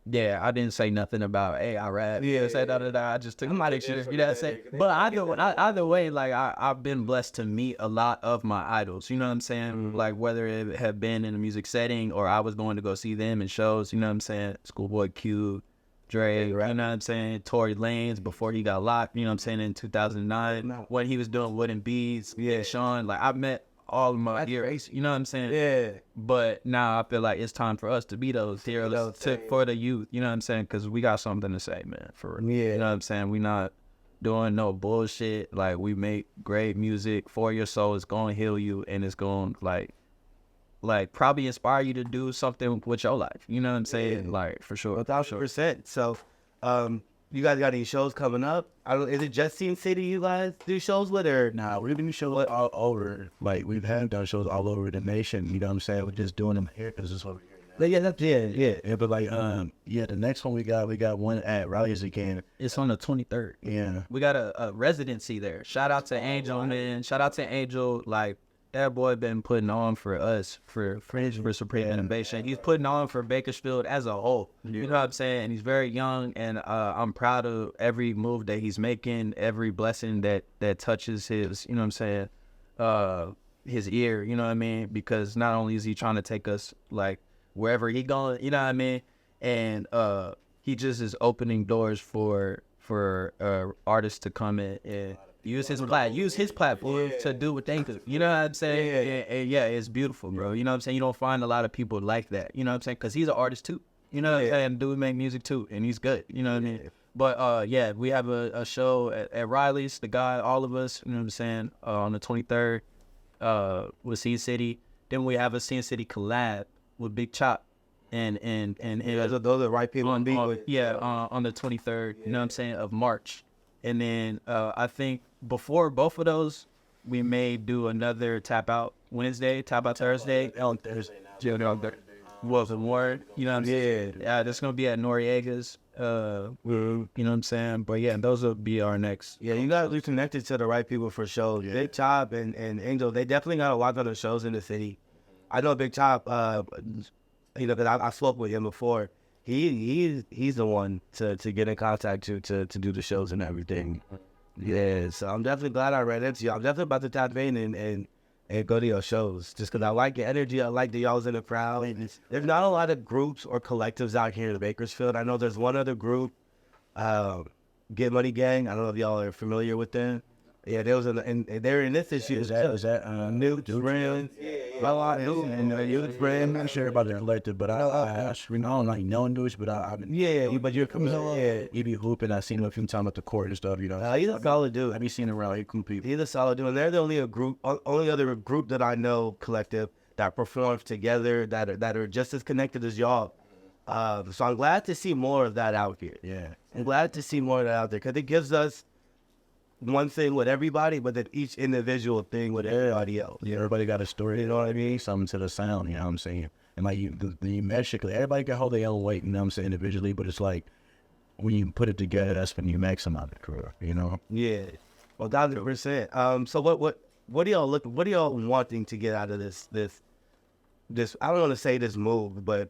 Yeah, I didn't say nothing about, hey, I rap. Yeah, say da. I just took my picture. You know what I'm saying? But either way, like I've been blessed to meet a lot of my idols. You know what I'm saying? Like whether it have been in a music setting or I was going to go see them in shows. You know what I'm saying? Schoolboy Q, Dre. You know what I'm saying? Tory Lanez before he got locked. You know what I'm saying? In 2009 when he was doing Wooden Beads. Yeah, Sean. Like I met all of my heroes, you know what I'm saying? Yeah. But now I feel like it's time for us to be those heroes for the youth, you know what I'm saying? Because we got something to say, man, for real. Yeah. You know what I'm saying? We not doing no bullshit. Like, we make great music for your soul. It's going to heal you, and it's going to, like probably inspire you to do something with your life. You know what I'm saying? Yeah. Like, for sure. 1,000%. So, you guys got any shows coming up? Is it just Sin City you guys do shows with, or? Nah, we've been shows all over. Like, we've had done shows all over the nation. You know what I'm saying? We're just doing them here because it's what we're here now. Yeah. But like, the next one we got one at Rallies again. It's on the 23rd. Yeah. We got a residency there. Shout out to Angel, man. Shout out to Angel. Like, that boy been putting on for us, for Supreme Innovation. He's putting on for Bakersfield as a whole. You know what I'm saying? And he's very young, and I'm proud of every move that he's making, every blessing that touches his, you know what I'm saying, his ear, you know what I mean? Because not only is he trying to take us, like, wherever he going, you know what I mean? And he just is opening doors for artists to come in and use his platform to do what they do. You know what I'm saying? Yeah, it's beautiful, bro. You know what I'm saying? You don't find a lot of people like that. You know what I'm saying? Because he's an artist too. You know what I'm saying? Dude make music too, and he's good. You know what I mean? But we have a show at Riley's, the guy, all of us. You know what I'm saying? On the 23rd, with Sin City. Then we have a Sin City collab with Big Chop. And those are the right people on the 23rd. You know what I'm saying? Of March. And then I think before both of those, we may do another Tap Out Wednesday, Tap Out Thursday. On Thursday now. Was a word, you know what I'm saying? Yeah, that's gonna be at Noriega's. You know what I'm saying? But yeah, those will be our next. Yeah, you guys are connected to the right people for shows. Yeah. Big Chop and Angel, they definitely got a lot of other shows in the city. I know Big Chop, you know, because I spoke with him before. He's the one to get in contact to do the shows and everything. Yeah, so I'm definitely glad I ran into you. I'm definitely about to tap in and go to your shows just because I like the energy. I like that y'all was in the crowd. There's not a lot of groups or collectives out here in Bakersfield. I know there's one other group, Get Money Gang. I don't know if y'all are familiar with them. Yeah, they was they're in this issue. Is that New Friends? I'm not sure about their elected, but I don't like no news, but but you're familiar. He be hooping. I seen him a few times at the court and stuff. You know, he's a solid dude. I be seeing him around. He cool people. He's a solid dude, and they're the only other group that I know collective that performs together that are just as connected as y'all. So I'm glad to see more of that out here. Yeah, I'm glad to see more of that out there because it gives us one thing with everybody, but then each individual thing with everybody else. Yeah, everybody got a story, you know what I mean? Something to the sound, you know what I'm saying? And like the magically, everybody can hold their own weight, you know what I'm saying, individually, but it's like when you put it together, that's when you maximize it, career, you know? Yeah, 1,000%. So what are y'all wanting to get out of this? I don't want to say this move, but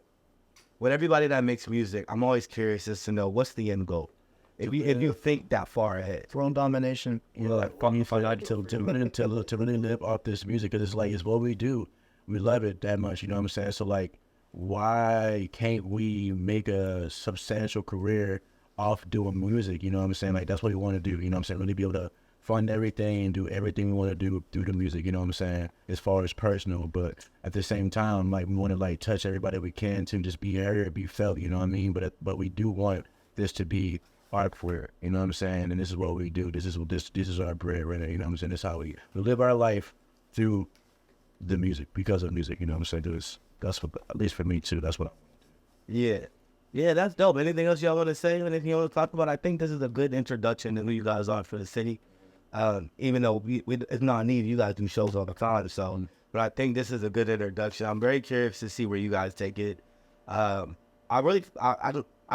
with everybody that makes music, I'm always curious as to know what's the end goal. If you think that far ahead, throne domination, you know, like to really live off this music, because it's like it's what we do. We love it that much, you know what I'm saying? So like, why can't we make a substantial career off doing music? You know what I'm saying? Like that's what we want to do. You know what I'm saying? Really be able to fund everything and do everything we want to do through the music. You know what I'm saying? As far as personal, but at the same time, like we want to like touch everybody we can to just be heard, be felt. You know what I mean? But we do want this to be our career, you know what I'm saying? And this is what we do. This is our bread right now, you know what I'm saying? That's how we live our life through the music, because of music, you know what I'm saying? That's what, at least for me too, that's what Yeah, that's dope. Anything else y'all want to say? Anything you want to talk about? I think this is a good introduction to who you guys are for the city. Even though it's not needed, you guys do shows all the time, so, but I think this is a good introduction. I'm very curious to see where you guys take it. I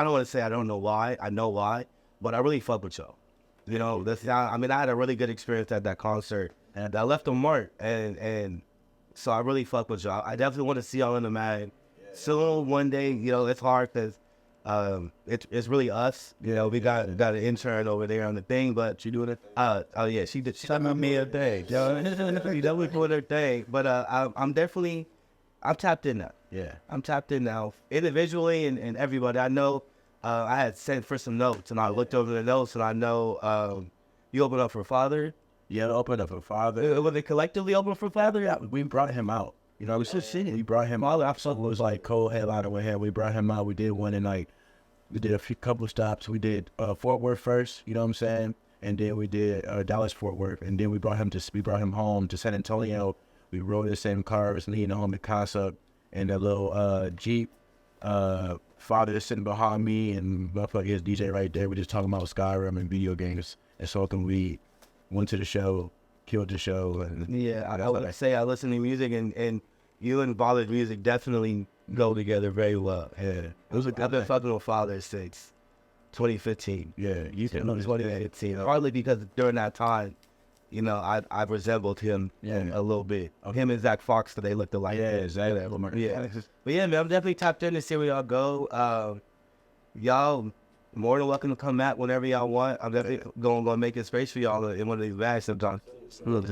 don't want to say I don't know why. I know why, but I really fuck with y'all. You know, I had a really good experience at that concert, and I left a mark, and so I really fuck with y'all. I definitely want to see y'all in the mag. Soon, one day, you know, it's hard because It's really us. You know, we got an intern over there on the thing, but She doing it? oh yeah, she did. She done me a day. She definitely doing her thing. But I'm tapped in now. Yeah. I'm tapped in now individually and everybody. I know I had sent for some notes and I looked over the notes and I know you opened up for Father. Yeah, open up for Father. Was it collectively open for Father? Yeah, we brought him out. You know, we brought him out. It was like co-headliner with him. We brought him out. We did one night. We did couple of stops. We did Fort Worth first, you know what I'm saying? And then we did Dallas, Fort Worth. And then we brought him home to San Antonio. We rode the same car as Lee and the homie concept and that little Jeep. Father is sitting behind me and motherfucker is DJ right there. We just talking about Skyrim and video games and smoking weed. Went to the show, killed the show. And yeah, I would say I listen to music and you and Father's music definitely go together very well. Yeah, it was a good I've been fucking with Father since 2015. Yeah, you can know 2015. Partly because during that time, you know, I resembled him a little bit. Him and Zach Fox, they looked alike. Yeah, exactly. Yeah. But yeah, man, I'm definitely tapped in to see where y'all go. Y'all more than welcome to come back whenever y'all want. I'm definitely gonna make a space for y'all in one of these bags sometime. Yeah,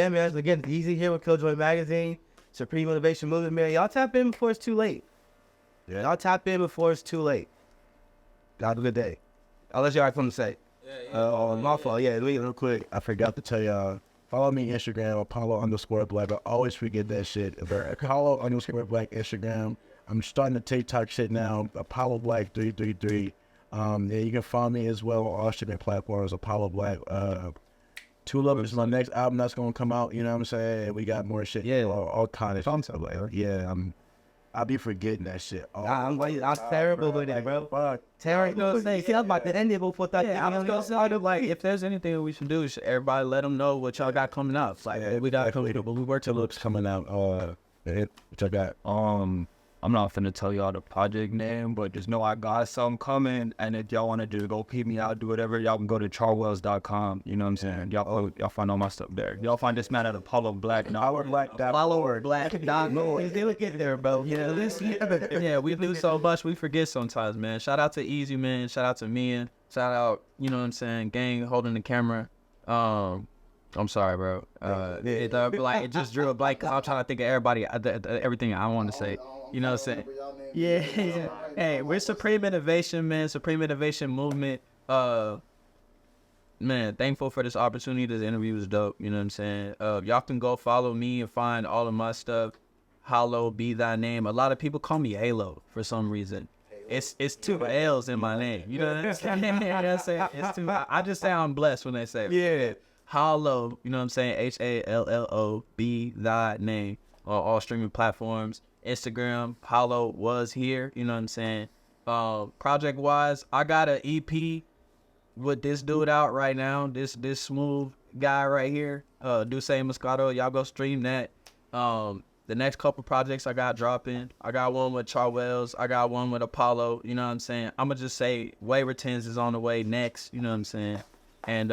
man. Again, Eazy here with KILJOY Magazine, Supreme Motivation Movement, man. Y'all tap in before it's too late. Yeah. Y'all tap in before it's too late. Have a good day. Unless y'all have something to say. My fault. Yeah, Real quick, I forgot to tell y'all. Follow me Instagram, Apollo_Black. I always forget that shit. Apollo_Black Instagram. I'm starting to TikTok shit now. Apollo Black 333. Yeah, you can find me as well on all streaming platforms. Apollo Black. Tulip is my next album that's gonna come out. You know what I'm saying? We got more shit. Yeah, all kind of shit. Like, yeah, I'll be forgetting that shit. I'm terrible with it, bro. Fuck. Terrible. See, I was about to end it before that. Yeah, I was gonna say, like, if there's anything we should do, everybody let them know what y'all got coming out. Like, we got comfortable. We work till Tulip's coming out. Which I got. I'm not finna tell y'all the project name, but just know I got something coming. And if y'all wanna do, go peep me out, do whatever, y'all can go to charwells.com. You know what I'm saying? Y'all find all my stuff there. Y'all find this man at Apollo Black. Apollo Black. They would get there, bro. Yeah, we do so much, we forget sometimes, man. Shout out to Eazy, man. Shout out to Mia. Shout out, you know what I'm saying, gang holding the camera. I'm sorry, bro. It just drew a blank. I'm trying to think of everybody, everything I want to say. You know what I'm saying? Yeah. Hey, we're Supreme Innovation, man. Supreme Innovation Movement. Man, thankful for this opportunity. This interview was dope. You know what I'm saying? Y'all can go follow me and find all of my stuff. Hollow be thy name. A lot of people call me Halo for some reason. It's two L's in my name. You know what I'm saying? It's two. I just say I'm blessed when they say it. Yeah. Hollow, you know what I'm saying? HALLO, be thy name on all streaming platforms. Instagram, Hollow was here, you know what I'm saying? Project wise, I got an EP with this dude out right now. This smooth guy right here, Duce Moscato. Y'all go stream that. The next couple projects I got dropping. I got one with Charwells. I got one with Apollo. You know what I'm saying? I'ma just say Wayward Tens is on the way next. You know what I'm saying? And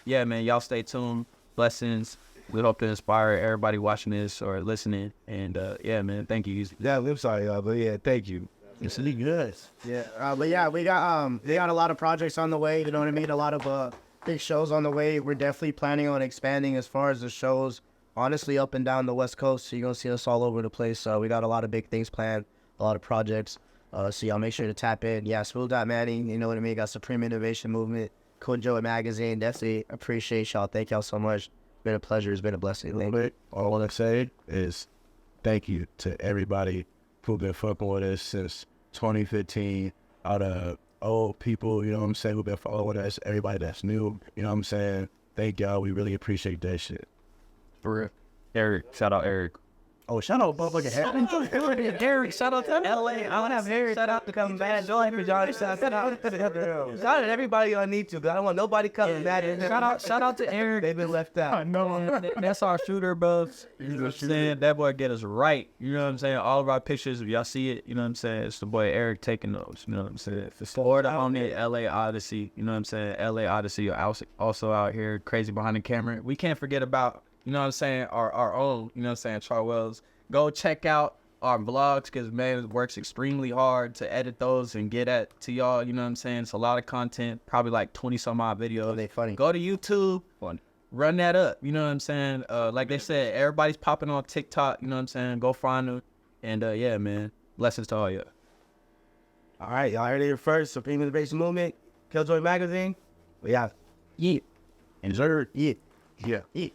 yeah, man, y'all stay tuned. Blessings. We hope to inspire everybody watching this or listening. And yeah, man, thank you. Yeah, I'm sorry, but yeah, thank you. It's really good. Yeah, but yeah, we got a lot of projects on the way. You know what I mean? A lot of big shows on the way. We're definitely planning on expanding as far as the shows. Honestly, up and down the West Coast, so you're gonna see us all over the place. We got a lot of big things planned, a lot of projects. So y'all make sure to tap in. Yeah, Smooth.Manning, you know what I mean? Got Supreme Innovation Movement, KILJOY Magazine. Definitely appreciate y'all. Thank y'all so much. It's been a pleasure. It's been a blessing. Thank you. All I want to say is thank you to everybody who've been fucking with us since 2015. Out of old people, you know what I'm saying, who've been following us, everybody that's new, you know what I'm saying. Thank y'all. We really appreciate that shit. For real. Eric, shout out Eric. Oh, shout out motherfucking Eric, shout out to LA. I don't have Eric. Shout out to come back. Shout Shout out to everybody I need to, because I don't want nobody coming mad at him. Shout out to Eric. They've been left out. No, that's our shooter, bro. You know what I'm saying? That boy get us right. You know what I'm saying? All of our pictures, if y'all see it, you know what I'm saying? It's the boy Eric taking those. You know what I'm saying? The Florida homie, LA Odyssey. You know what I'm saying? LA Odyssey are also out here crazy behind the camera. We can't forget about, you know what I'm saying, our own, you know what I'm saying, Charwells. Go check out our vlogs, because man, it works extremely hard to edit those and get at to y'all. You know what I'm saying? It's a lot of content, probably like 20 some odd videos. Oh, they funny. Go to YouTube, run that up. You know what I'm saying? Like they said, everybody's popping on TikTok. You know what I'm saying? Go find them. And yeah, man, blessings to all y'all. All right, y'all heard it here first. Supreme Innovation Movement, Killjoy Magazine. We out. Yeah. And Zerd. Yeah. Yeah. Yeah.